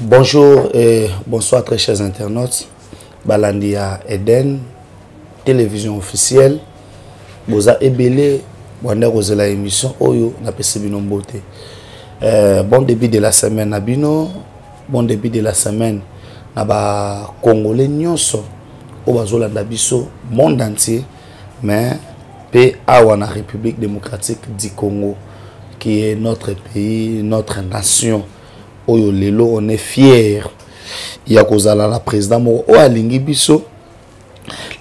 Bonjour et bonsoir très chers internautes. Balandia Eden, télévision officielle. Boza Ebele, Wanda Rosela émission Oyo na Pesibino Mbote. Bon début de la semaine Nabino, bon début de la semaine Naba Congolais nyonso, Obazola Dabiso, monde entier, mais pe awa na République démocratique du Congo, qui est notre pays, notre nation. Oyo lelo on est fier. Il y a kozala la président mo o alingi biso.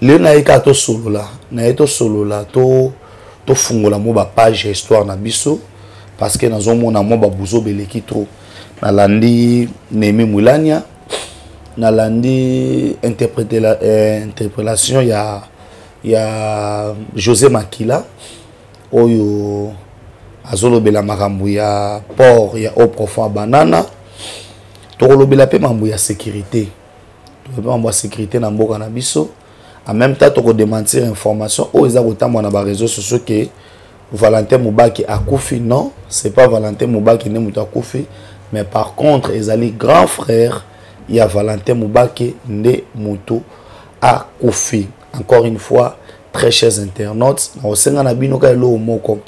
Le na eka to solo la, na eto solo la to fungola mo ba page histoire na biso parce que nazo mona mo ba buzo beleki trop. Na landi Nemi Mulania, na landi interpellation ya José Makila oyo azolo bela makambo ya port ya eau profond banana. Tolobela pe mambo ya sécurité. Tolobela mambo ya sécurité na mboka na biso. En même temps toko démentir information o eza kotambo na ba réseaux sociaux que Valentin Moubaki a koufi. Non, c'est pas Valentin Moubaki ne muta koufi, mais par contre ezali grand frère il y a Valentin Moubaki nde muto a koufi. Encore une fois, très chers internautes, na osenga na bino ka elo moko.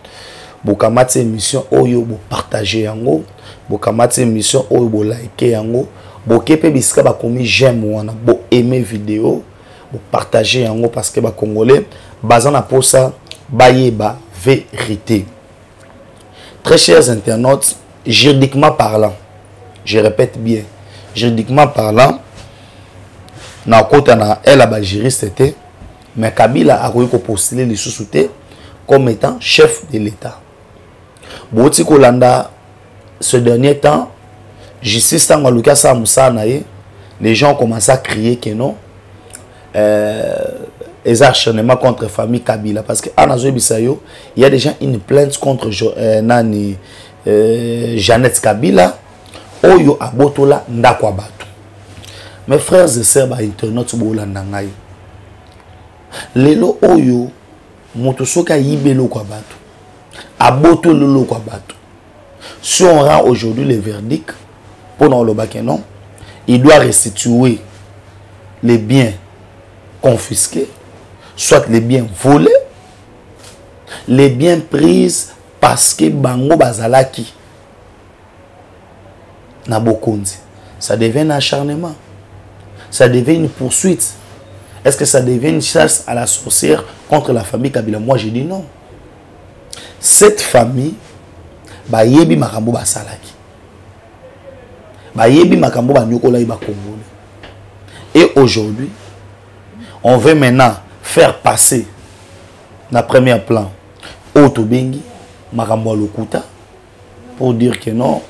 Bokamati émission oyo bo partager yango, bokamati émission oyo bo liker yango, bokepe bisika ba komi j'aime wana, bo aimer vidéo, bo partager yango parce que ba congolais bazana pour ça bayeba vérité. Très chers internautes, juridiquement parlant, je répète bien, juridiquement parlant, na kota na elle ba juriste était, mais Kabila a ko postuler les sous-soutés comme étant chef de l'État. Boti Kolanda, ce dernier temps, justice Tango Lucas Moussanaye, les gens ont commencé à crier que non, les acharnements contre la famille Kabila. Parce qu'à Nazo Bissayo, il y a déjà une plainte contre Jeannette Kabila, Oyo Abotola Ndakwabatu. Mes frères et sœurs, internautes, Bolandangaye. Lelo Oyo, Motosoka Yibelo Kwabatu. Aboto lolo kwa bato. Si on rend aujourd'hui le verdict pour le Bakenon, il doit restituer les biens confisqués, soit les biens volés, les biens pris parce que Bango Bazalaki na Bokondi. Ça devient un acharnement. Ça devient une poursuite. Est-ce que ça devient une chasse à la sorcière contre la famille Kabila? Moi, je dis non. Cette famille, bayebi makambo basalaki, bayebi makambo banyokola iba Congolais. Et aujourd'hui, on veut maintenant faire passer na premier plan Otobengi makambo lokuta pour dire que non,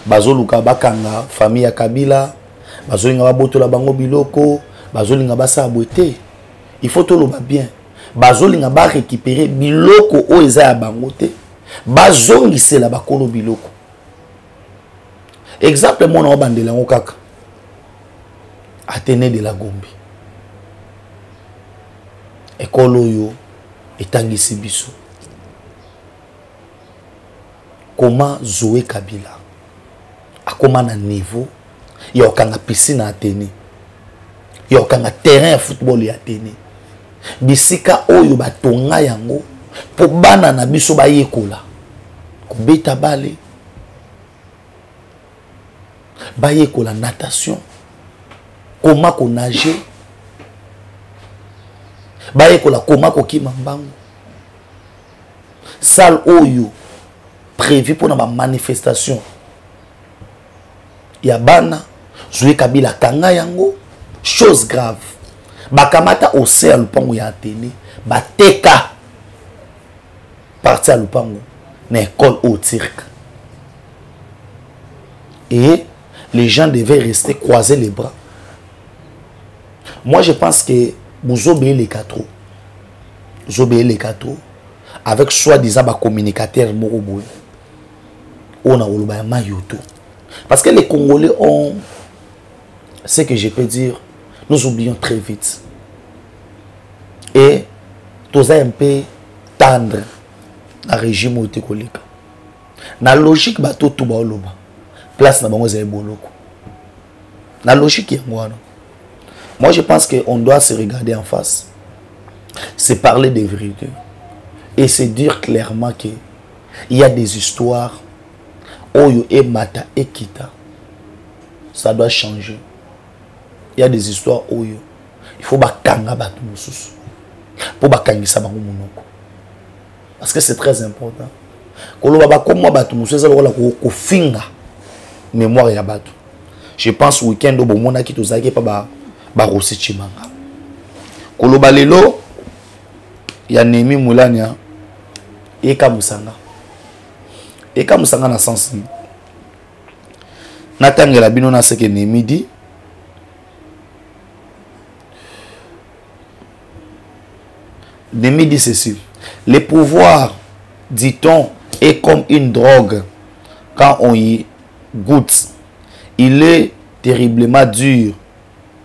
bazoluka bakanga famille ya Kabila, bazolinga babotola bango biloko, bazolinga basabwete. Il faut tout le bien. Bazolinga ba récupérer biloko o eza ya bangote, bazongisela bakolo biloko. Exemple mon na bandela ngo kaka. Atene de la Gombi. Ekolo yo etangisi biso. Comment Zoé Kabila akoma na niveau ya okanga piscine à Atene. Ya okanga terrain de football ya Atene. Bisika oyo batonga yango po bana na biso bayekola kobeta bale, bayekola natation, comment ko nager, bayekola comment ko kima mbango. Salle oyo prévu pour na manifestation ya bana Zoé Kabila kanga yango, chose grave. Bakamata ose à lupango ya Atene, bateka parti à lupango na école au cirque. Et les gens devaient rester croiser les bras. Moi je pense que vous obéissez les quatre. Vous obéissez les quatre avec soi-disant ba communicateur moroboy. On a oloba mayoto. Parce que les Congolais ont ce que je peux dire, nous oublions très vite. Et tous un peu tendre dans le régime où tu es. Dans la logique, tu as tout place na bango za boloko. La logique est moi. Moi, je pense qu'on doit se regarder en face, se parler des vérités et se dire clairement qu'il y a des histoires Oyo et Mata et Kita. Ça doit changer. Il y a des histoires Oyo. Il faut bakanga batu mususu. Pour bakangisa bango monoko. Parce que c'est très important. Koloba bakoma batu mususu ça lokola ko finga mémoire ya batu. Je pense week-end au bomona ki tozaki pa ba Rossi Chimanga. Koloba lelo ya Nemi Moulania Eka Musanga. Eka Musanga na sens ni. Natangela bino na seke Nemi di. Nemi dit ceci. Le pouvoir, dit-on, est comme une drogue. Quand on y goûte, il est terriblement dur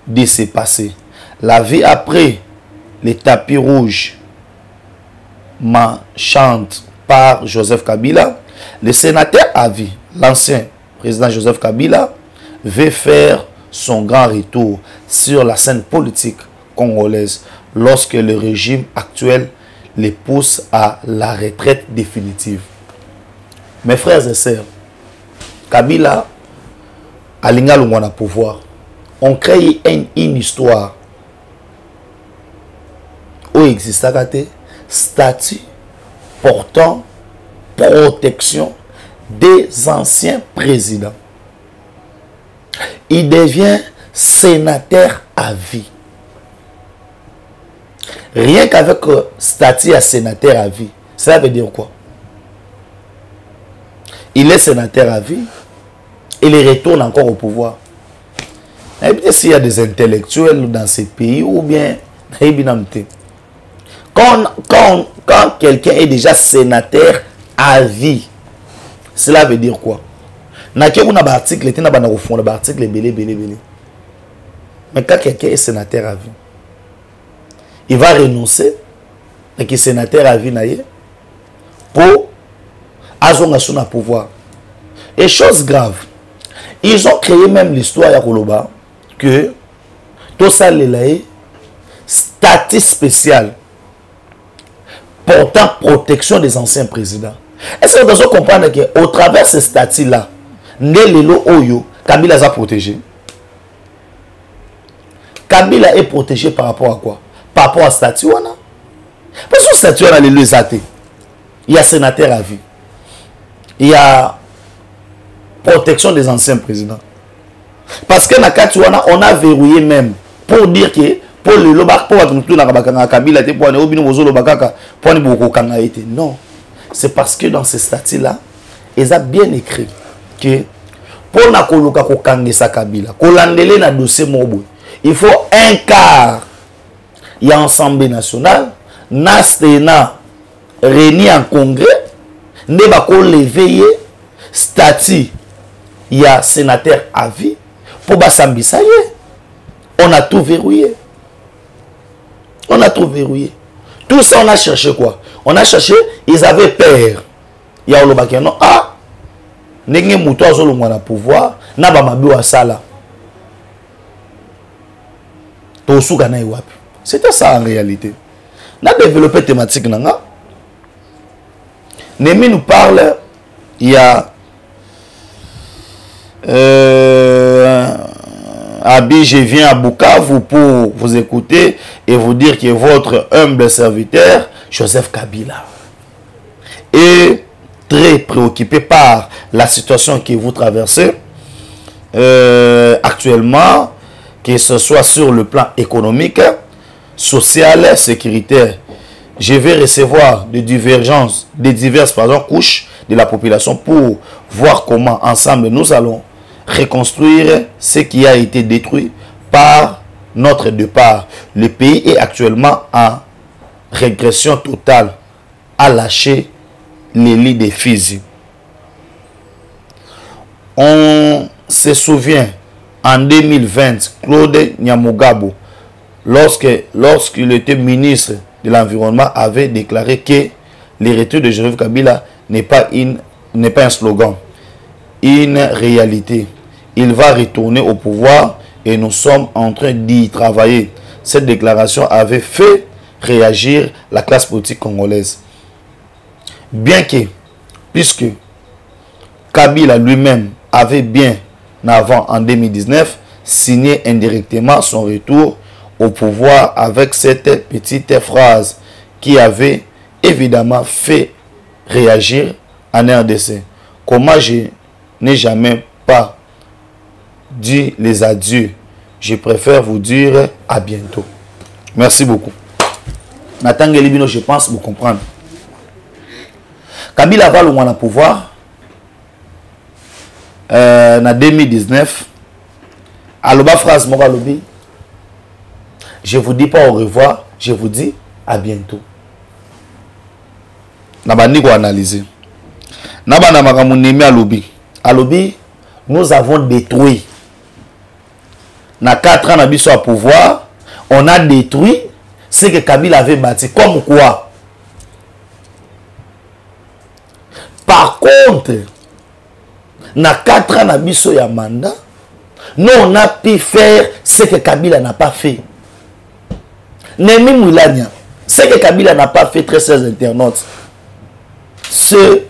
de se passer. La vie après les tapis rouges chante par Joseph Kabila. Le sénateur à vie, l'ancien président Joseph Kabila, veut faire son grand retour sur la scène politique congolaise lorsque le régime actuel les pousse à la retraite définitive. Mes frères et sœurs, Kabila a l'ingalo pouvoir. On crée une histoire où existe un statut portant protection des anciens présidents. Il devient sénateur à vie. Rien qu'avec statut à sénateur à vie, ça veut dire quoi? Il est sénateur à vie et il retourne encore au pouvoir. Et peut-être s'il y a des intellectuels dans ces pays ou bien quand quelqu'un est déjà sénateur à vie, cela veut dire quoi? Mais quand quelqu'un est sénateur à vie, il va renoncer à qui sénateur à vie pour avoir son pouvoir. Et chose grave, ils ont créé même l'histoire à Koloba que tout ça est statut spécial portant protection des anciens présidents. Est-ce que vous comprenez qu'au travers de ce statut-là, Nelelo Oyo, Kabila a protégé? Kabila est protégé par rapport à quoi? Par rapport à statut. Parce que statut, on a les lesatés. Il y a sénateur à vie. Il y a protection des anciens présidents. Parce que on a verrouillé même pour dire que pour le lobak pour Kabila non, c'est parce que dans ce statut là ils ont bien écrit que pour na koluka ko kangesa Kabila ko landele na dossier mobo il faut un quart il y a Assemblée nationale na Sénat réuni en congrès ne ba ko lever statut il y a sénateur à vie pour Basambi, ça y est. On a tout verrouillé. On a tout verrouillé. Tout ça, on a cherché quoi? On a cherché, ils avaient peur. Il y a le non. Ah! N'engé mouto à zolo mwana pouvoir. Na ba mabi wa sala. Tosuka na iwapi. C'était ça en réalité. On a développé thématique nanga. Nemi nous parle, il y a Abi, je viens à Bukavu pour vous écouter et vous dire que votre humble serviteur, Joseph Kabila, est très préoccupé par la situation que vous traversez actuellement, que ce soit sur le plan économique, social, sécuritaire. Je vais recevoir des diverses couches de la population pour voir comment ensemble nous allons reconstruire ce qui a été détruit par notre départ. Le pays est actuellement en régression totale, à lâcher les lits des fusils. On se souvient en 2020, Claude Nyamugabo, lorsqu'il était ministre de l'Environnement, avait déclaré que le retour de Joseph Kabila n'est pas un slogan, une réalité. Il va retourner au pouvoir et nous sommes en train d'y travailler. Cette déclaration avait fait réagir la classe politique congolaise. Bien que, puisque Kabila lui-même avait bien avant, en 2019, signé indirectement son retour au pouvoir avec cette petite phrase qui avait évidemment fait réagir en RDC. Comment je n'ai jamais pas dit les adieux, je préfère vous dire à bientôt. Merci beaucoup. Nathan Gelibino, je pense vous comprendre. Kabila va le pouvoir en 2019. Aloba phrase mora lobi. Je vous dis pas au revoir, je vous dis à bientôt. Nabandi ko analyser. Nabana makamunemi alobi. Alobi, nous avons détruit. Na 4 ans nabiso à pouvoir, on a détruit ce que Kabila avait bâti. Comme quoi? Par contre, na 4 ans nabiso ya mandat, nous on a pu faire ce que Kabila n'a pas fait. Nemi Moulania, ce que Kabila n'a pas fait, très chers internautes, c'est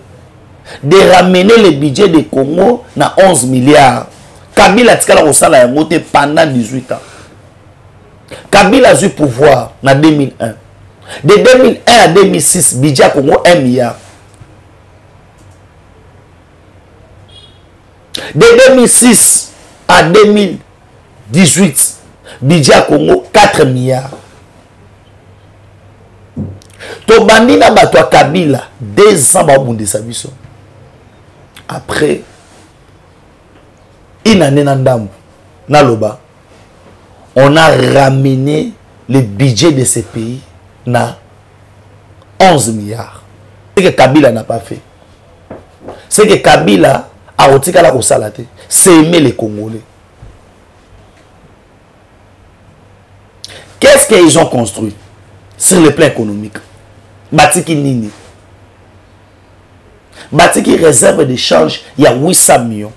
de ramener le budget de Congo à 11 milliards. Kabila a eu pendant 18 ans. Kabila a eu pouvoir en 2001. De 2001 à 2006, budget à Congo 1 milliard. De 2006 à 2018, budget à Congo 4 milliards. Tobandi na bato Kabila 2 ans ba bundisa biso. Après une année nandam na loba, on a ramené le budget de ce pays na 11 milliards. Ce que Kabila n'a pas fait. Ce que Kabila a retiré la salate, c'est aimer les Congolais. Qu'est-ce qu'ils ont construit sur le plan économique? Batiki Nini. Batiki réserve de change, il y a 800 millions.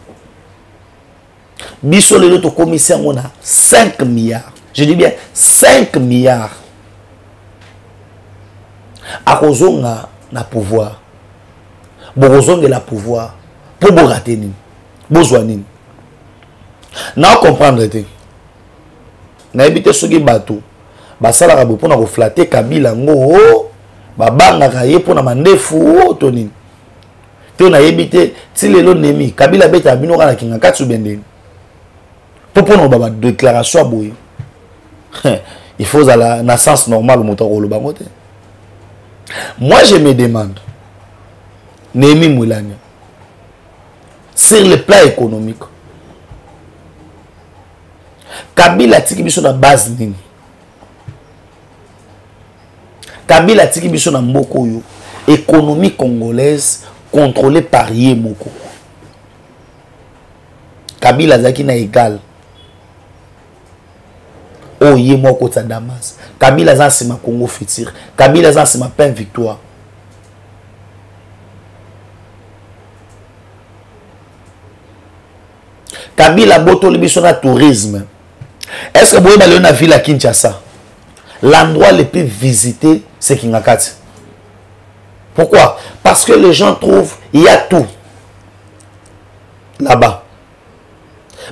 Biso le autre commissaire, on a 5 milliards. Je dis bien 5 milliards. A Rozonga na pouvoir. Borozonga la pouvoir. Pour Borateni. Bozwanini. Na comprendre te. Na éviter ce qui bateau. Basala rabo pour na reflater Kabila ngo. Babanga kaye pour na mandefu tonini. Te na éviter ti lelo nemi Kabila beta bino kana kinga katsu bendeni. Pour nous baba déclaration boy. Il faut la naissance normale au moteur le bangote. Moi je me demande Nemi Moulania sur le plan économique. Kabila tiki biso na base nini? Kabila tiki biso na mboko yo économie congolaise contrôlée par Yemoko. Kabila zaki na égal. Oh Yemoko ta Damas. Kabila zansima Congo Futur. Kabila zansima Pain Victoire. Kabila boto libiso na tourisme. Est-ce que vous voyez dans la ville à Kinshasa? L'endroit le plus visité, c'est Kingakati. Pourquoi? Parce que les gens trouvent il y a tout là-bas.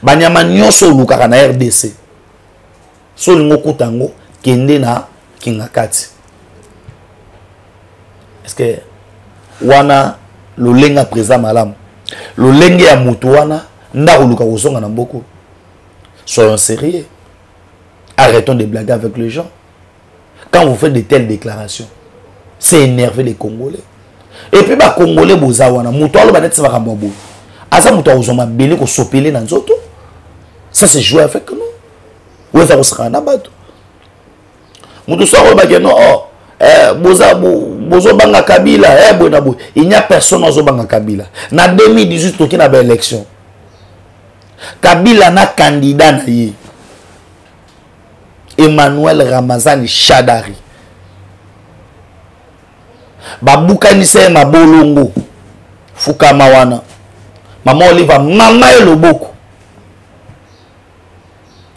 Banyama nyonso lukaka na RDC. So lingo kutango kende na Kingakati. Est-ce que wana lolenga présent malam? Lolenge ya mutu wana ndako luka kozonga na mboko. Soyons sérieux. Arrêtons de blaguer avec les gens. Quand vous faites de telles déclarations, c'est énerver les Congolais. Et puis, les Congolais, ça c'est jouer avec nous. Il n'y a personne qui a Kabila. En 2018, il y a une élection. Kabila na candidat na ye. Emmanuel Ramazani Shadari. Babuka nise mabolongo. Fukama wana. Mama Oliva mama eloboko.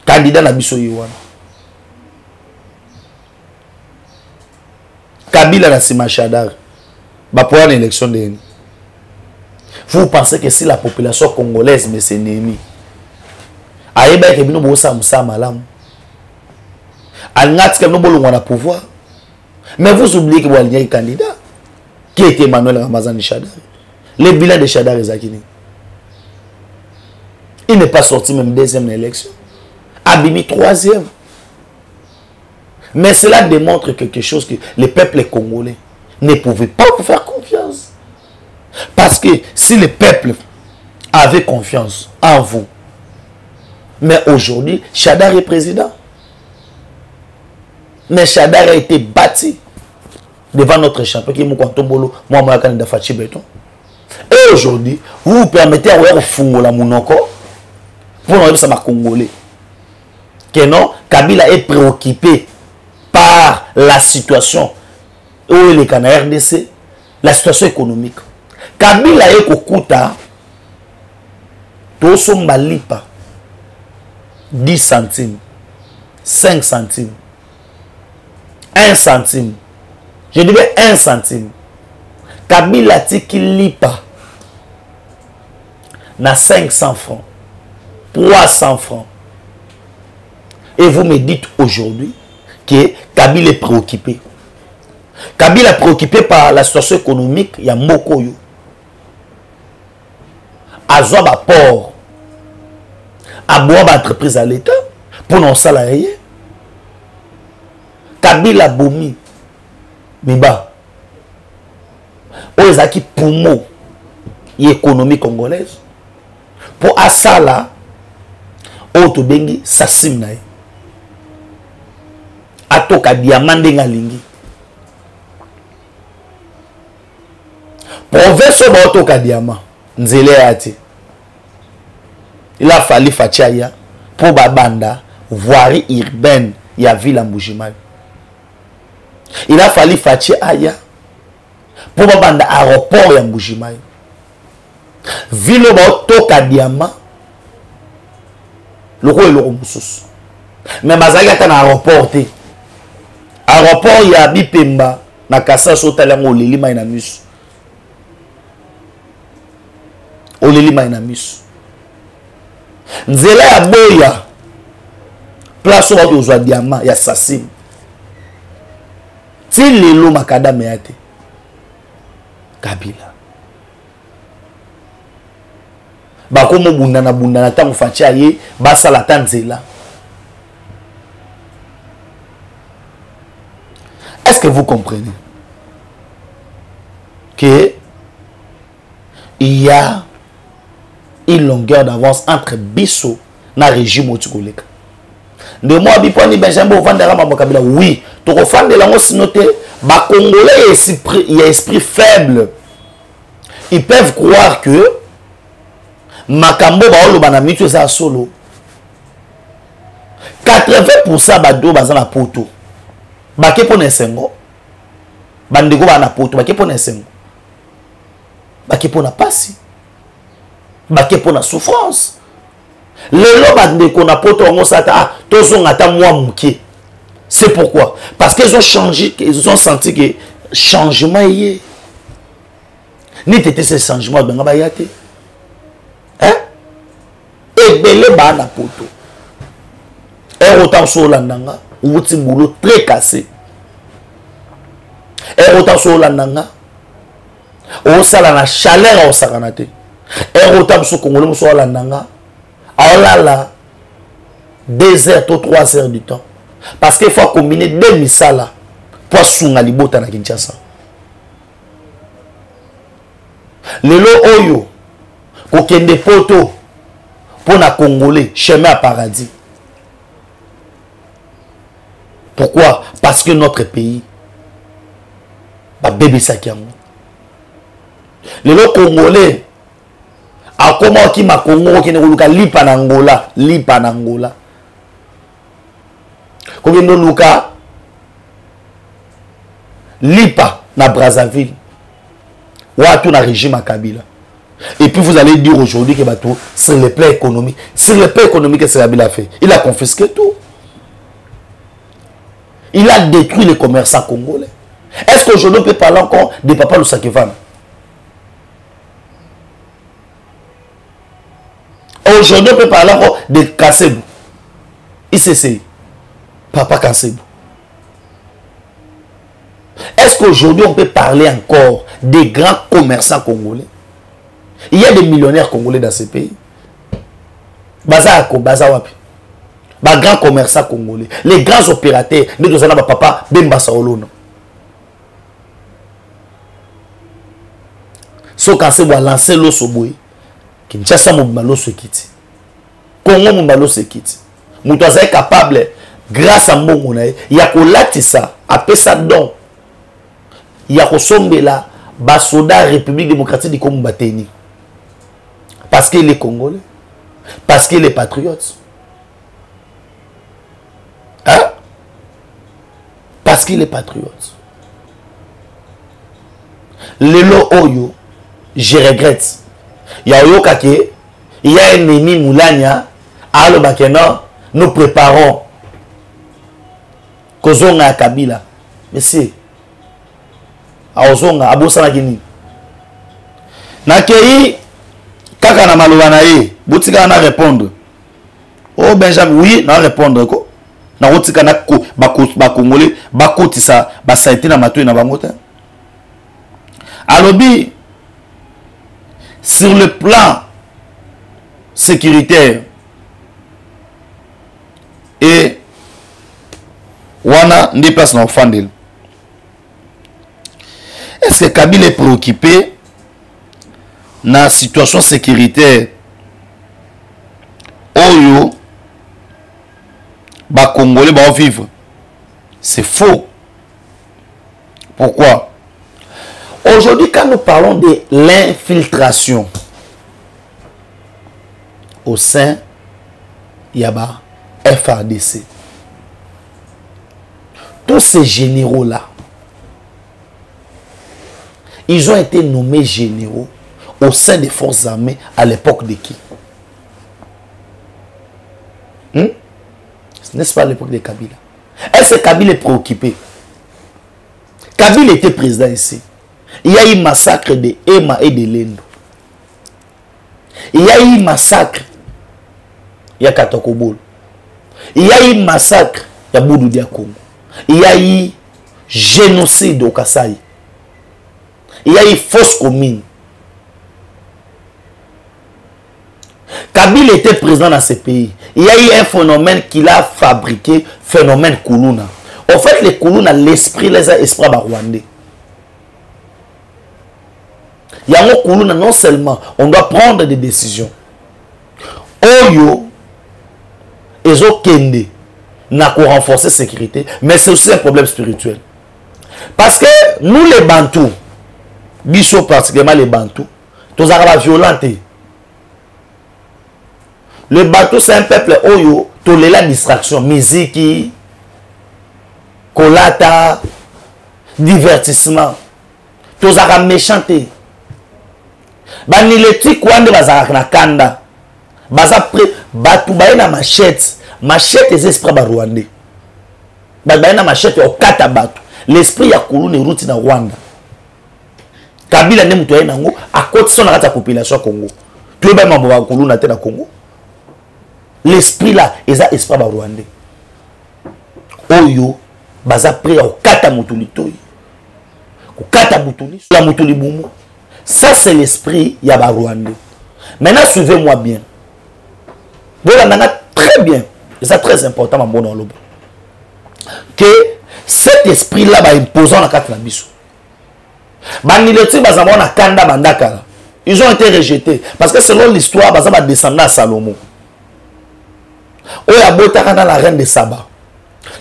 candidat na biso yewana Kabila na sima Chadar ba pour une élection de vous pensez que si la population congolaise mais c'est ennemi ayeba ke bino bo sa musa malam alngat ke no bolongwa na pouvoir mais vous oubliez que vous avez un candidat qui était Emmanuel Ramazan Chadar. Le bilan de Chadar est Zakini. Il n'est pas sorti même deuxième élection. Abimi troisième. Mais cela démontre quelque chose que le peuple congolais ne pouvait pas vous faire confiance. Parce que si le peuple avait confiance en vous, mais aujourd'hui, Chadar est président. Mais Chadar a été bâti devant notre champion qui est Moukantombolo, moi, candidat Fachi Beton. Et aujourd'hui, vous vous permettez à voir Fungola Mounoko pour nous ça m'a congolais. Que non, Kabila est préoccupé par la situation où il est en RDC, la situation économique. Kabila est Kokuta, Toso Malipa, 10 centimes, 5 centimes, 1 centime. Je dis bien 1 centime. Kabila tiki lipa na 500 francs, 300 francs. Et vous me dites aujourd'hui que Kabila est préoccupé. Kabila est préoccupé par la situation économique. Il y a Mokoyo. Azoba port. Aboaba entreprise à l'État pour nos salariés. Kabila Bomi. Miba. Ozaki poumon économie congolaise. Pour Asala, Otobengi Sassim nae. Atoka diamant ngalingi. Province Otoka diamant. Nzele ati. Il a fallu Fachaya pour Babanda, voirie urbaine, il y a ville en Mbujimai. Il a fallu Fachaya pour Babanda, aéroport en Mbujimai. Ville Otoka diamant, le roi est le Romussus. Mais Mazaga est un aéroport. Aéroport, il y a Bipemba, Nakasa Sotalango, Oleli Mainamus. Oleli Mainamus. Nzela ya boya place où on a diamant ya Sassim ti lelo makada meate Kabila bakomo bundana tango fatia ye basala tanzela. Est-ce que vous comprenez que il y a une longueur d'avance entre Bisso et le régime Otikoleka? De moi, Biponi Benjamin Ovandera Kabila, oui, tu refais de la noté, les Congolais, il y a esprit faible. Ils peuvent croire que Makambo Baolo Banamitu est solo. 80% Bado Bazana Poto. Bake pour Nesengo. Bandego Bana Poto. Bake pour Nesengo. Bake pour na Passi. Bake pour la souffrance. Les lobes qu'on a poto en sata, tous ont atteint moi mouké. C'est pourquoi? Parce qu'ils ont changé, ils ont senti que changement y est. Ni t'étais ce changement de ngabayate. Hein? Et belé ba na poto. Et autant sur l'andanga, ou petit boulot très cassé. Et autant sur l'andanga, au sala na chaleur au saranate. Et autant sur Congolais sur l'andanga. Oh là là, 2 heures ou 3 heures du temps. Parce qu'il faut combiner 2 misala pour sounger les bottes à Kinshasa. Le lot oyo, kokende poto pour na Congolais, chemin à paradis. Pourquoi? Parce que notre pays, bébé sakiango. Le lot Congolais. A comment qui m'a Congo qui ne lipa n'Angola, lipa n'Angola. Comme nous luka lipa na Brazzaville. Ou à tout na régime à Kabila. Et puis vous allez dire aujourd'hui que Bato, sur le plan économique, sur le plan économique, qu'est-ce qu'il a fait? Il a confisqué tout. Il a détruit les commerçants congolais. Est-ce qu'aujourd'hui on peut parler encore de Papa Lusakevan? Aujourd'hui on peut parler encore de Kassebou. ICC. Papa Kassebou. Est-ce qu'aujourd'hui on peut parler encore des grands commerçants congolais? Il y a des millionnaires congolais dans ce pays. Bazako, Bazawapi. Les grands commerçants congolais, les grands opérateurs, nous avons papa Bemba Saolono. So quand c'est lancer l'osso boy, Kinshasa Moubalo se quitte. Congo Moubalo se quitte. Moutaza est capable, grâce à Mbongo, il y a que ça, après ça donc, il y a que Sombela, Basoda République démocratique du Congo Bateni. Parce qu'il est congolais, parce qu'il est patriote. Hein? Parce qu'il est patriote. Lelo Oyo, je regrette. Il y a Oyo Kake, il y a un ennemi Moulania, alors Bakena, nous préparons Kozonga à Kabila. Mais c'est Ozonga, Abosana Gini. Nakei, Kaka na Malouanae, Boutika na répondre. Oh Benjamin, oui, na répondre quoi. Na rotika na ba Congolais ba kotisa ba saité na matoi na bango te. Alobi sur le plan sécuritaire et wana ndi place na ofandel. Est-ce que Kabila est préoccupé na situation sécuritaire oyo les Congolais vont vivre? C'est faux. Pourquoi? Aujourd'hui, quand nous parlons de l'infiltration au sein Yaba FARDC, tous ces généraux-là, ils ont été nommés généraux au sein des forces armées à l'époque de qui? N'est-ce pas à l'époque de Kabila? Est-ce que Kabila est préoccupé? Kabila était président ici. Il y a eu massacre de Ema et de Lendo. Il y a eu massacre. Il y a Katokobol. Il y a eu massacre. Il y a Boudou Diakongo. Il y a eu génocide au Kasaï. Il y a eu fausse commune. Kabila était présent dans ce pays. Il y a eu un phénomène qu'il a fabriqué, phénomène Koulouna. En fait, les Koulouna, l'esprit, les esprits rwandais. Il y a un Koulouna, non seulement, on doit prendre des décisions. Oyo, Ezo Kende, n'a qu'à renforcer la sécurité, mais c'est aussi un problème spirituel. Parce que nous, les Bantous, Bichot particulièrement les Bantous, tous les violentés. Le Bantou, c'est un peuple oyo, tolé la distraction, musique, kolata, divertissement. Tous les méchanté. Bani le truc wande bazara na kanda. Baza pré batu baye na machette. Machette les esprits ba rwandais. Baye na machette au kata batu. L'esprit ya Koulouna route na Rwanda. Kabila ne muto na ngo à côté son la population Congo. Tu ba mambo ba Koulouna te na Congo. L'esprit là, ils ont esprit rwandais. Oyo, baza prêt au kata mutuli toy. Au kata mutuli, la mutuli boumou. Ça c'est l'esprit yaba rwandais. Maintenant suivez-moi bien. Voilà, très bien. Et c'est très important ma bonne lobo. Que cet esprit là va imposant la carte la biso. Banileti bazama na kanda bandaka. Ils ont été rejetés parce que selon l'histoire bazama descendant à Salomon. Oya botaka na la reine de Saba.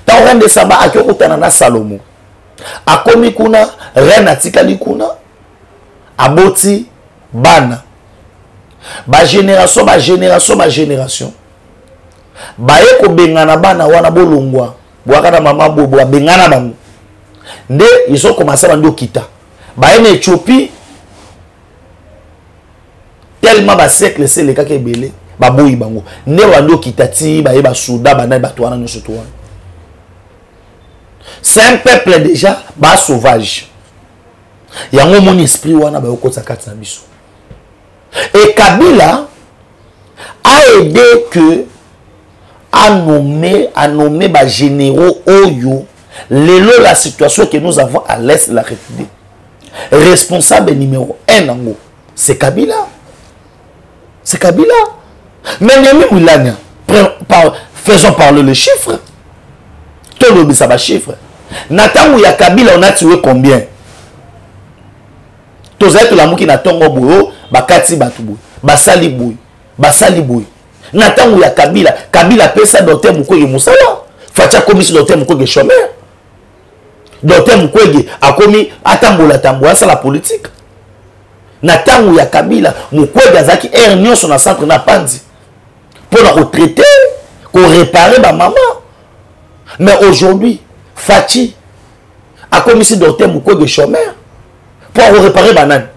Ta reine de Saba akokutana na Salomon. Akomi kuna reine atikali kuna aboti bana. Ba génération ba eko bengana bana wana bolongwa. Boaka na mama bobo bengana bango. Nde ils ont commencé à bando kita. Ba en Éthiopie tellement ba siècle c'est le cas que belé ba boyi bango ne wando kitati ba yeba souda ba na ba toana no surtout. C'est un peuple déjà ba sauvage. Yango mon esprit wana ba okotsa katsa biso. Et Kabila a aidé que à nommer ba généraux oyo lelo la situation que nous avons à l'est de la République. Responsable numéro 1 nango c'est Kabila. C'est Kabila. Mais Moulania, faisons parler les chiffres. Tout le monde ça va chiffre. Nathan où il y a Kabila on a tué combien? Tous êtes la mouki natongo boyo, bakati batuboy, basali boy, basali boy. Nathan où il y a Kabila, Kabila pesa docteur Mukwege Moussala, facha commission docteur Mukwege chômeur. Docteur Mukwege a commis atambola tambola ça la politique. Nathan où il y a Kabila, Mukwege azaki ernion sur le centre na pandi. Pour la retraiter, pour réparer ma maman. Mais aujourd'hui, Fachi a commis ce docteur Mukwege chômeur. Pour réparer banane.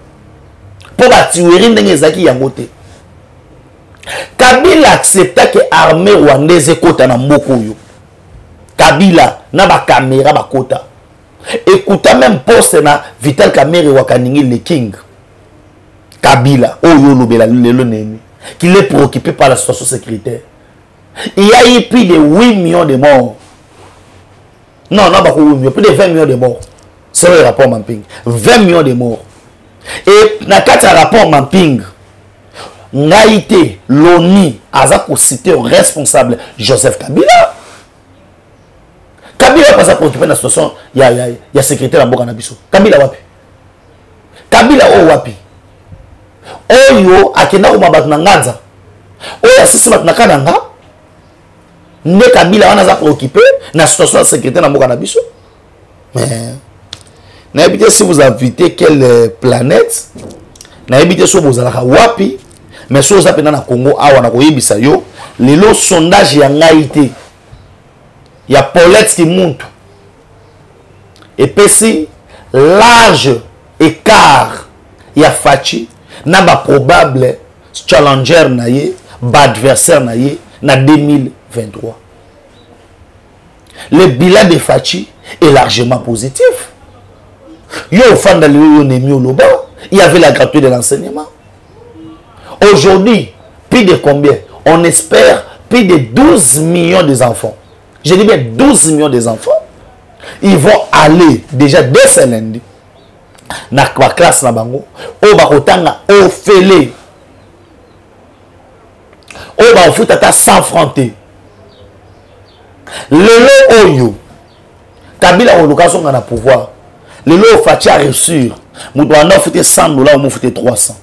Pour la tuerie n'engezaki yangote. Kabila accepta que l'armée rwandaise kota na mboko yo. Kabila na ba caméra ba kota. Écoutez même poste na Vital Kamerhe wakaningi le king. Kabila oyo lobela lelo nemi qui est préoccupé par la situation sécuritaire. Il y a eu plus de 8 millions de morts. Non, pas 8 millions, plus de 20 millions de morts. C'est le rapport Mamping. 20 millions de morts. Et dans le rapport Mamping, Naïté, l'ONI, a cité au responsable Joseph Kabila. Kabila pas à préoccuper de la situation, il y a sécurité dans le Bokanabiso. Kabila wapi. Kabila o wapi. Oyo akenda ko mabatu na nganza. Oyo asisi matu na kananga. Ne Kabila wana za préoccupé na situation de sécurité dans le Bokanabiso. Mais n'habitez si vous habitez quelle planète, n'habitez si vous allez wapi, mais si vous appelez dans le Congo, awa na koyebisa yo, le sondage ya ngaité, ya Paulette qui monte, et puis si large écart ya Fachi, n'a pas probable challenger na ye, adversaire na ye, na 2023. Le bilan de Fachi est largement positif. Il y avait la gratuité de l'enseignement. Aujourd'hui, plus de combien? On espère plus de 12 millions d'enfants. Je dis bien 12 millions d'enfants. Ils vont aller déjà dès ce lundi dans la classe na bango au bakotanga au félé au bakofutata sans fronté. Le oyo Kabila au location na pouvoir. Le lot Fachi a reçu. Nous devons foutre $100 ou nous foutre 300.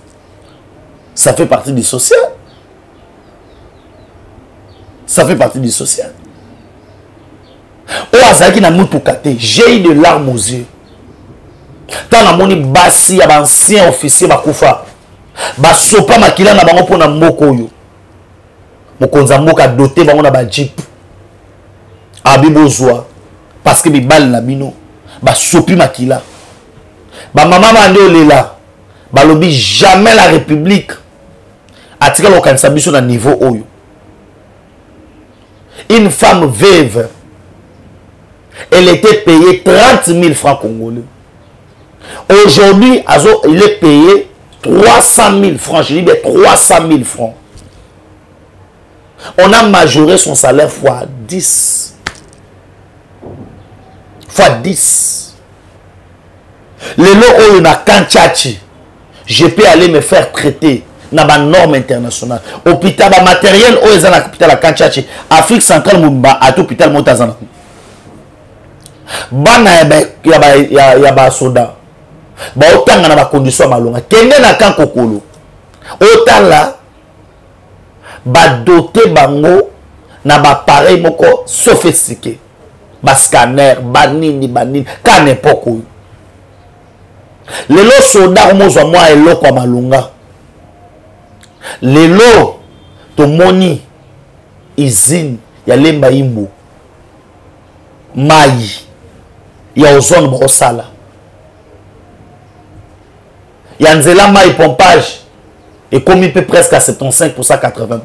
Ça fait partie du social. Ça fait partie du social. Au Azaki na Moutoukate, j'ai eu de larmes aux yeux. Tant la moni basi ya ancien officier bakufa. Ba sopa makila na bango pona mboko yo. Mokonza mboka doté bango na ba jeep. Abibozwa parce que bibal na bino. Ba sopi makila ba maman bande olela ba lobi jamais la République atika lokanisa biso na niveau oyo. Une femme veuve, elle était payée 30 000 francs congolais. Aujourd'hui il est payé 300 000 francs. Je dis bien 300 000 francs. On a majoré son salaire fois 10. Fois 10. Le lot où on a Kanchachi, je peux aller me faire traiter dans la norme internationale. Hôpital matériel où ils ont l'hôpital à Kanchachi, Afrique centrale Mumba, à tout hôpital Montazana. Bana ya ba soda. Ba otanga na ba condition malonga. Kende na kan kokolo. Otala ba doté bango na ba pareil moko sophistiqué. Ba scanner, ba nini, ka n'importe où. Lelo soda mozo moi eloko ya malunga. Lelo to moni izine ya lemba imbu. Mai ya ozone brosala. Ya nzela mai pompage Et comme il peut presque à 75%, 80%.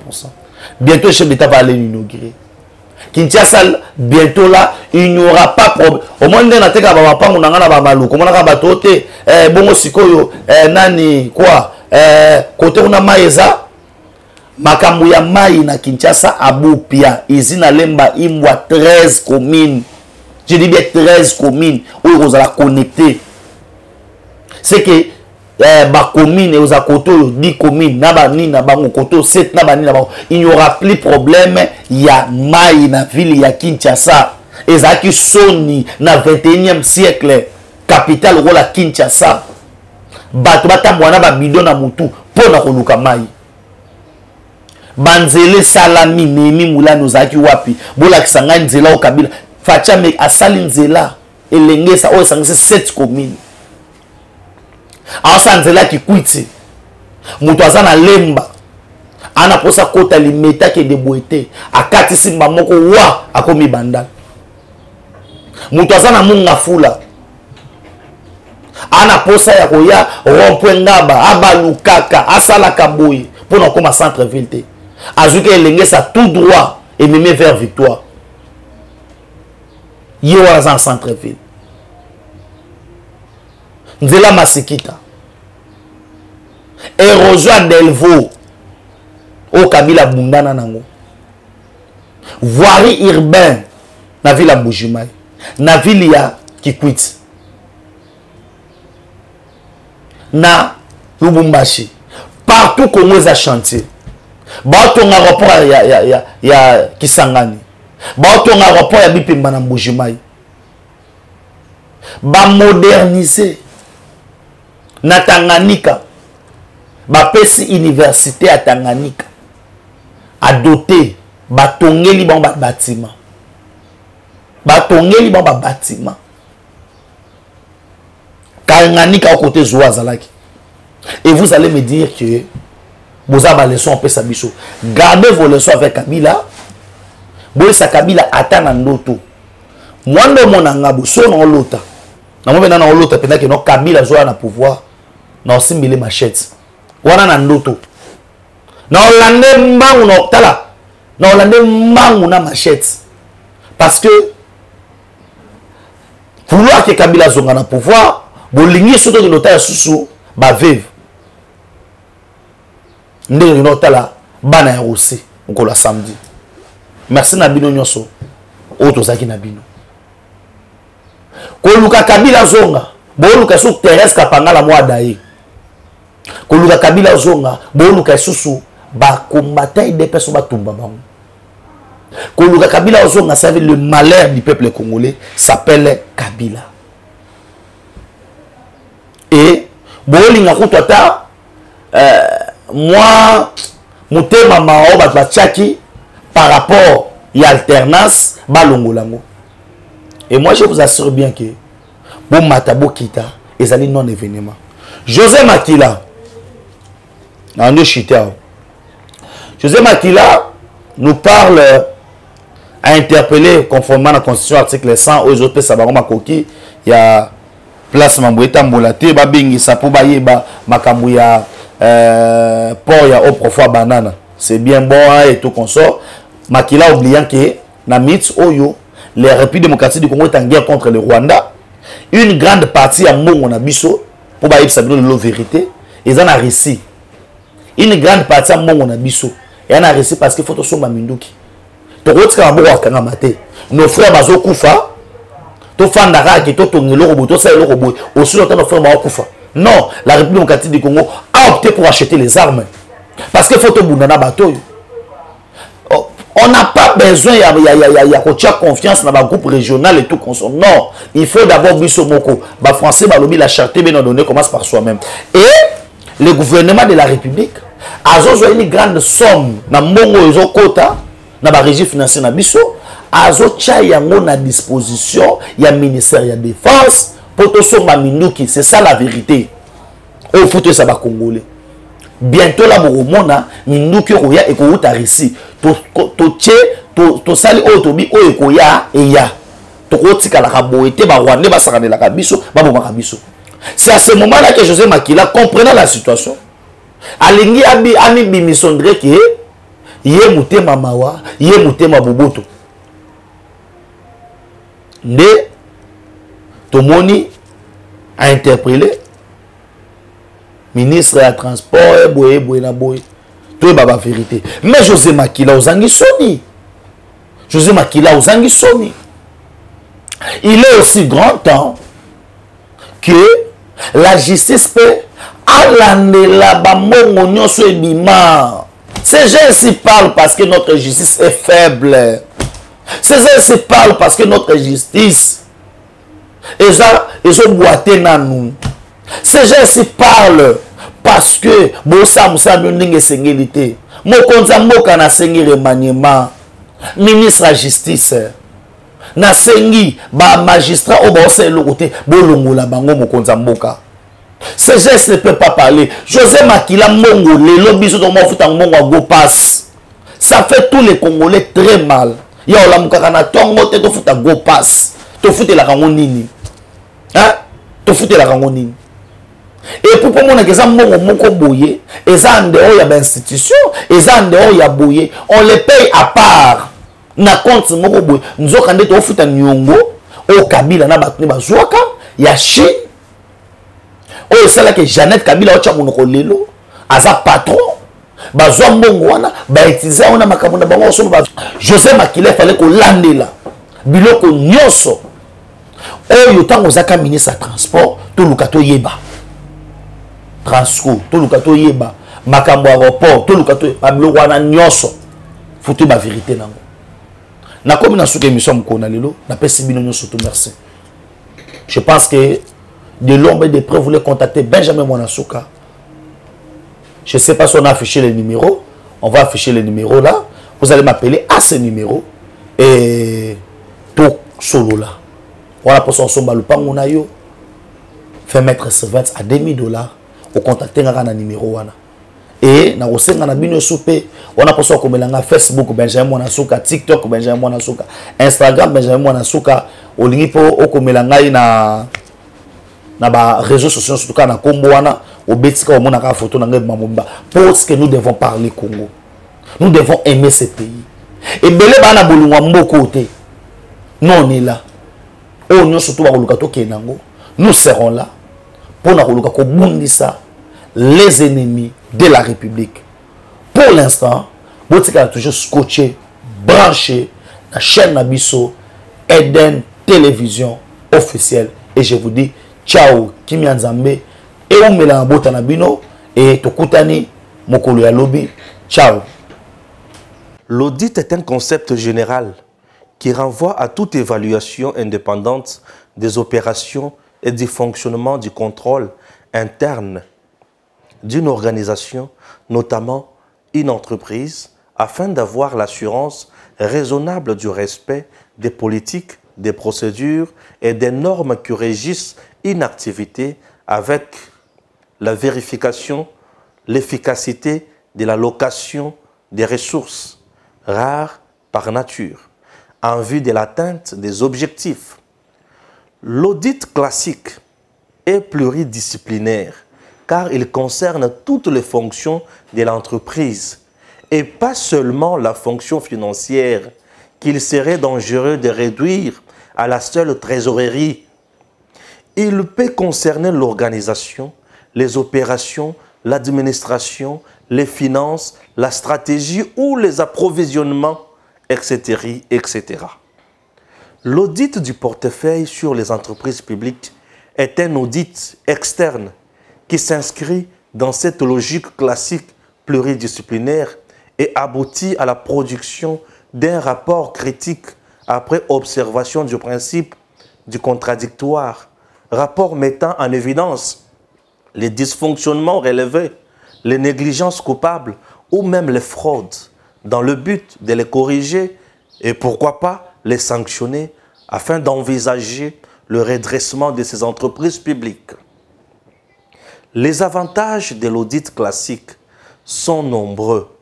Bientôt, le chef d'État va aller l'inaugurer. Kinshasa, bientôt là, il n'y aura pas de problème. Au moins, on a dit côté on a maïza, makambu ya mai na Kinshasa, Abupia, izina lemba imwa 13 communes. Je dis bien 13 communes où vous allez connecter. C'est que ba commune et aux à côté 10 communes nabani na bango koto 7 nabani na bango il n'y aura plus problème il y a mai na ville ya Kinshasa ezaki soni na 21e siècle capitale rola Kinshasa bato batambwana ba bidon na mutu pona koluka mai banzele salami memi mulani ozaki wapi bola kisanga nzela o Kabila facha me asali nzela elengesa o sangise 7 communes asa nzela ki kwiti mutu aza na lemba ana posa kota limeta ke de boete akati simba moko wa akomi bandala mutu aza na munga fula ana posa ya koya rompwe ngaba abalukaka asala kaboye pona koma centre ville te azuke elengesa tout droit et même vers Victoire yo aza en centre ville nzela masikita érosion Delvaux au Kabila bundana nango voirie urbain na ville ya Mbujimai na ville ya Kikwiti na Lubumbashi partout Congo za chantier batonga rapport ya Kisangani batonga rapport ya Bipemba na Mbujimai ba moderniser na Tanganyika bapesi université à Tanganyika a doté batongeli bon bâtiment Tanganyika au côté Zoua Zalaki et vous allez me dire que vous avez leçon en pesa biso gardez vos leçons avec Kabila boisa Kabila atana ndoto mwando mona ngabo so na lota na mobena na lota penda que no Kabila Zoua na pouvoir na osimbile machette wana na ndoto na olande mbangu na tala na olande mbangu na machette parce que vouloir que Kabila zonga na pouvoir bolingi soto de lota ya susu ba veve ndenge no tala bana ya rosi ngolo samedi merci na bino nyoso oto zaki na bino ko luka Kabila zonga bo luka su Teresa Kapangala mo adaye Koluka Kabila zonga boluka susu ba combattre des personnes ba tumba bango Koluka Kabila zonga ça veut le malheur du peuple congolais s'appelle Kabila et bolinga kutata moi mutema mao ba tchaki par rapport à alternance balongolango et moi je vous assure bien que bon matabo kita ezali non événement José Makila José Makila nous parle à interpeller conformément à la Constitution article 100 aux autres Sabaroma Koki il y a place Mamboueta Mbolate Babingi Sapo Bayeba Makambuya port ya au profond banana c'est bien bon hein, et tout consort Makila oubliant que na mythe oyo les Républiques démocratiques du Congo est en guerre contre le Rwanda une grande partie à Mongo na biso pour baïb sabino de la vérité ils en a réussi une grande partie à Mongo na biso et en a réussi parce que faut somba minduki to rotika mabo wakanga mate nos frères bazo kufa to fandara ki to tongelo robo to sa le robo aussi longtemps nos frères ba kufa non la République démocratique du Congo a opté pour acheter les armes parce que faut to bundana bato on n'a pas besoin il y a confiance dans le groupe régional et tout consort. Non, il faut d'abord biso moko ba français ba lobi la charté bien donné commence par soi-même et le gouvernement de la République a une grande somme na mongo ezo kota na ba régie financier na biso azo cha yango na disposition ya ministère ya défense pour to somba minuki c'est ça la vérité au foot ça ba congolais bientôt la boromona minuki oya ekouta ici to sali otobi o ekoya eya to kotika la kaboete ba rwandais ba sakane la kabiso ba bomaka biso c'est à ce moment là que José Makila comprenant la situation alingi ami bimisondre ki ye mutema mawa ye mutema boboto nde tomoni a interpellé ministre ya transport boye na boye to baba vérité mais José Makila ozangi soni José Makila ozangi soni il est aussi grand temps que la justice peut alandela bamongo nyonso ebima. Ces gens s'y parlent parce que notre justice est faible. Ces gens s'y parlent parce que notre justice ils ont boité na nous. Ces gens s'y parlent parce que bosa musa ndinge sengilité. Mokonza mboka na sengi remaniement. Ministre la justice na sengi ba magistrat au bose lokote bolongola bango mokonza mboka. Ces gestes ne peuvent pas parler. José Makila Mongo, les lobbies sont en Mongo go pass. Ça fait tous les Congolais très mal. Il y a la mukakana tongo te to futa go pass. To futa la kangonini. Hein? To futa la kangonini. Et pour moi que ça Mongo moko boye, et ça en dehors il y a institution, et ça en dehors il y a boye, on les paye à part. Na compte moko boye. Nous avons to futa nyongo au Kabila na batni bazwaka, ya Chine. Oh, c'est là que Jeannette Kabila ocha monoko lelo aza patron bazwa mbongo wana ba etiza ona makamuna bango so ba José Makila fallait ko landela biloko nyonso oyo tango zaka ministre ya transport to lukato yeba transco to lukato yeba makambo aéroport to lukato biloko wana nyonso futu ba vérité nango na komi na suka émission mkona lelo na pesi bino nyonso to merci. Je pense que de l'ombre et des preuves, vous voulez contacter Benjamin Mwanasuka. Je ne sais pas si on a affiché les numéros. On va afficher les numéros là. Vous allez m'appeler à ce numéro. Et tout solo là. Voilà pour son somba le pangonayo. Fait mettre servante à $2000. Au contacter un numéro. Et na osenga na bino soupé. On a pour ça comme Facebook Benjamin Mwanasuka, TikTok Benjamin Mwanasuka, Instagram Benjamin Mwanasuka. Au lingi pour comme na na ba réseaux sociaux surtout quand na Congo wana au betika au mona ka photo na ngeba momba parce que nous devons parler Congo, nous devons aimer ce pays et belé bana bolingwa mboko te non on est là on nous surtout ba koluka to kenango nous serons là pour na koluka ko bundisa les ennemis de la République. Pour l'instant botika a toujours scotché branché la chaîne Nabiso Eden télévision officielle et je vous dis ciao, Kimi Nzambe, et on met la bota na bino, et tokutani, mokolo ya lobi, ciao. L'audit est un concept général qui renvoie à toute évaluation indépendante des opérations et du fonctionnement du contrôle interne d'une organisation, notamment une entreprise, afin d'avoir l'assurance raisonnable du respect des politiques, des procédures et des normes qui régissent une activité avec la vérification, l'efficacité de l'allocation des ressources rares par nature en vue de l'atteinte des objectifs. L'audit classique est pluridisciplinaire car il concerne toutes les fonctions de l'entreprise et pas seulement la fonction financière qu'il serait dangereux de réduire à la seule trésorerie. Il peut concerner l'organisation, les opérations, l'administration, les finances, la stratégie ou les approvisionnements, etc. etc. L'audit du portefeuille sur les entreprises publiques est un audit externe qui s'inscrit dans cette logique classique pluridisciplinaire et aboutit à la production d'un rapport critique après observation du principe du contradictoire, rapport mettant en évidence les dysfonctionnements relevés, les négligences coupables ou même les fraudes, dans le but de les corriger et pourquoi pas les sanctionner afin d'envisager le redressement de ces entreprises publiques. Les avantages de l'audit classique sont nombreux,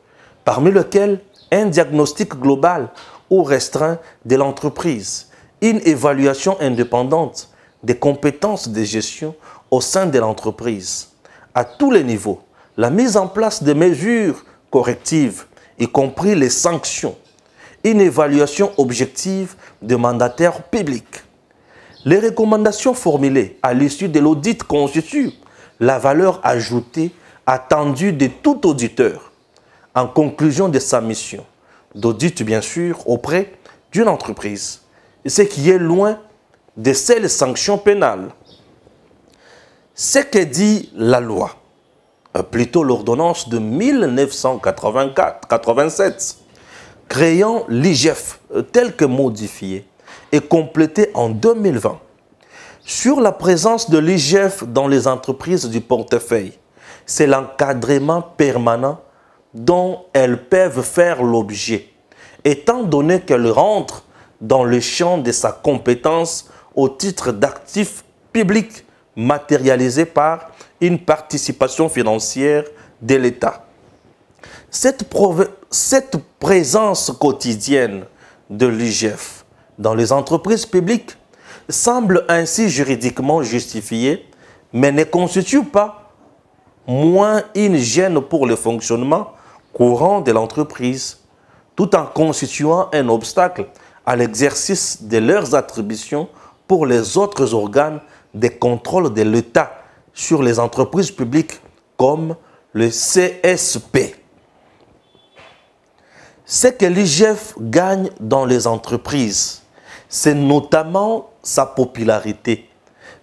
parmi lesquels un diagnostic global ou restreint de l'entreprise, une évaluation indépendante des compétences de gestion au sein de l'entreprise, à tous les niveaux, la mise en place de mesures correctives, y compris les sanctions, une évaluation objective des mandataires publics. Les recommandations formulées à l'issue de l'audit constituent la valeur ajoutée attendue de tout auditeur en conclusion de sa mission d'audit, bien sûr, auprès d'une entreprise, ce qui est loin de ces sanctions pénales. Ce que dit la loi, plutôt l'ordonnance de 1987, créant l'IGF tel que modifié et complété en 2020, sur la présence de l'IGF dans les entreprises du portefeuille, c'est l'encadrement permanent dont elles peuvent faire l'objet, étant donné qu'elles rentrent dans le champ de sa compétence au titre d'actifs publics matérialisés par une participation financière de l'État. Cette présence quotidienne de l'IGF dans les entreprises publiques semble ainsi juridiquement justifiée, mais ne constitue pas moins une gêne pour le fonctionnement courant de l'entreprise, tout en constituant un obstacle à l'exercice de leurs attributions pour les autres organes de contrôle de l'État sur les entreprises publiques comme le CSP. Ce que l'IGF gagne dans les entreprises, c'est notamment sa popularité,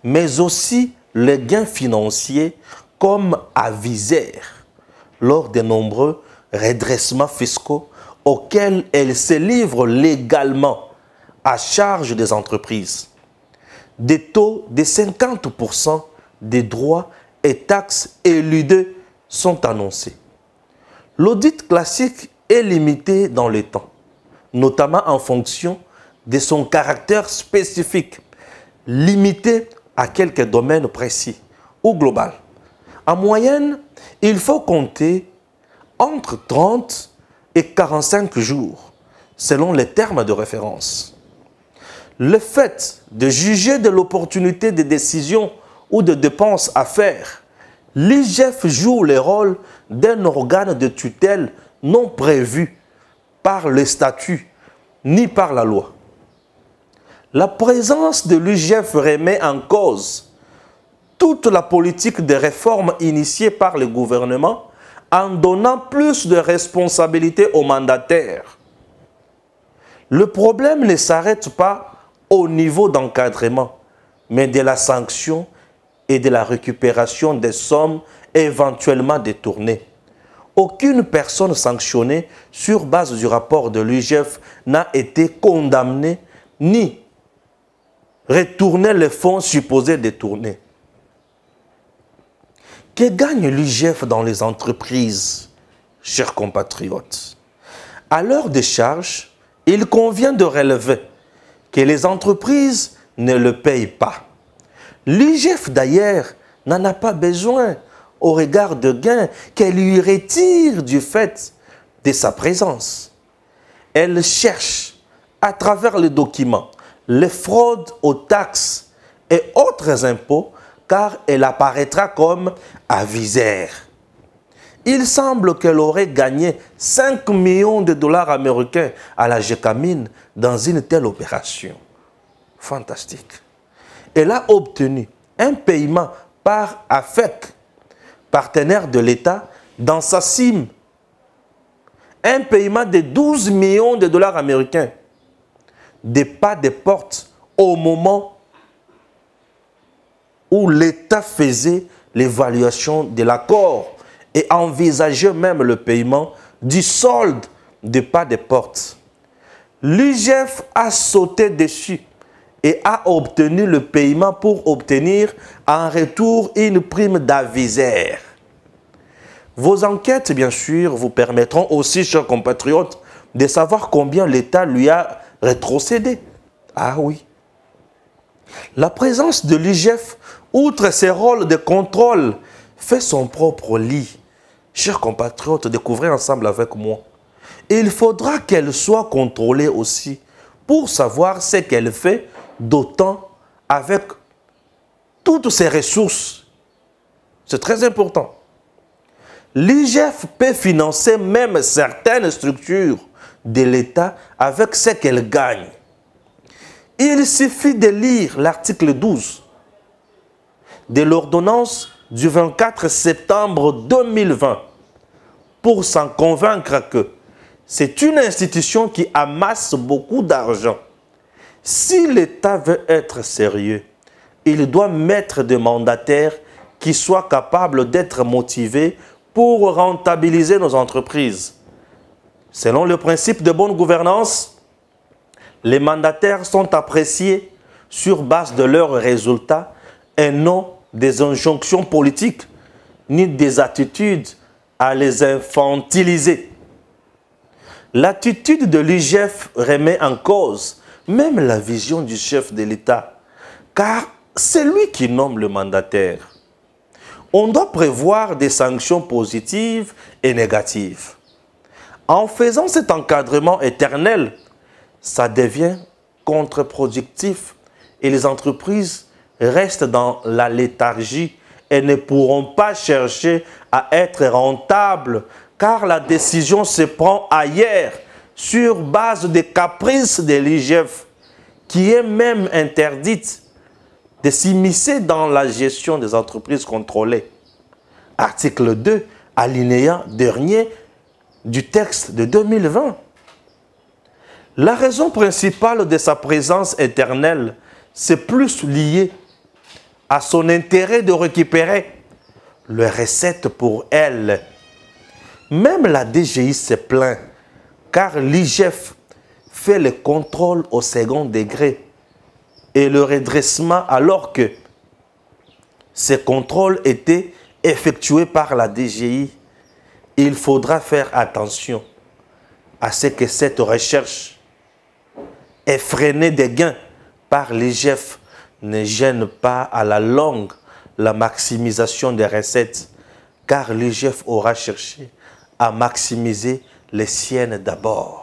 mais aussi les gains financiers comme aviseur lors de nombreux redressements fiscaux auxquels elle se livre légalement à charge des entreprises. Des taux de 50% des droits et taxes éludés sont annoncés. L'audit classique est limité dans le temps, notamment en fonction de son caractère spécifique, limité à quelques domaines précis ou global. En moyenne, il faut compter entre 30 et 45 jours, selon les termes de référence. Le fait de juger de l'opportunité des décisions ou de dépenses à faire, l'IGF joue le rôle d'un organe de tutelle non prévu par le statut ni par la loi. La présence de l'IGF remet en cause toute la politique de réforme initiée par le gouvernement en donnant plus de responsabilités aux mandataires. Le problème ne s'arrête pas au niveau d'encadrement, mais de la sanction et de la récupération des sommes éventuellement détournées. Aucune personne sanctionnée sur base du rapport de l'IGF n'a été condamnée ni retourné les fonds supposés détournés. Que gagne l'IGF dans les entreprises, chers compatriotes? À l'heure des charges, il convient de relever que les entreprises ne le payent pas. L'IGF d'ailleurs n'en a pas besoin au regard de gains qu'elle lui retire du fait de sa présence. Elle cherche à travers les documents les fraudes aux taxes et autres impôts car elle apparaîtra comme aviseur. Il semble qu'elle aurait gagné 5 millions de dollars américains à la Gécamine dans une telle opération. Fantastique. Elle a obtenu un paiement par AFEC, partenaire de l'État, dans sa CIM. Un paiement de 12 millions de dollars américains. Des pas de porte au moment où l'État faisait l'évaluation de l'accord et envisageait même le paiement du solde des pas de porte. L'IGF a sauté dessus et a obtenu le paiement pour obtenir en retour une prime d'aviseur. Vos enquêtes, bien sûr, vous permettront aussi, chers compatriotes, de savoir combien l'État lui a rétrocédé. Ah oui. La présence de l'IGF, outre ses rôles de contrôle, fait son propre lit. Chers compatriotes, découvrez ensemble avec moi. Il faudra qu'elle soit contrôlée aussi pour savoir ce qu'elle fait, d'autant avec toutes ses ressources. C'est très important. L'IGF peut financer même certaines structures de l'État avec ce qu'elle gagne. Il suffit de lire l'article 12 de l'ordonnance du 24 septembre 2020 pour s'en convaincre que c'est une institution qui amasse beaucoup d'argent. Si l'État veut être sérieux, il doit mettre des mandataires qui soient capables d'être motivés pour rentabiliser nos entreprises. Selon le principe de bonne gouvernance, les mandataires sont appréciés sur base de leurs résultats et non des injonctions politiques ni des attitudes à les infantiliser. L'attitude de l'IGF remet en cause même la vision du chef de l'État, car c'est lui qui nomme le mandataire. On doit prévoir des sanctions positives et négatives. En faisant cet encadrement éternel, ça devient contre-productif et les entreprises restent dans la léthargie et ne pourront pas chercher à être rentables car la décision se prend ailleurs sur base des caprices de l'IGF qui est même interdite de s'immiscer dans la gestion des entreprises contrôlées. Article 2, alinéa dernier du texte de 2020. La raison principale de sa présence éternelle, c'est plus lié à son intérêt de récupérer les recettes pour elle. Même la DGI se plaint, car l'IGF fait le contrôle au second degré et le redressement alors que ces contrôles étaient effectués par la DGI. Il faudra faire attention à ce que cette recherche effrénée des gains par l'IGF ne gêne pas à la longue la maximisation des recettes, car l'IGF aura cherché à maximiser les siennes d'abord.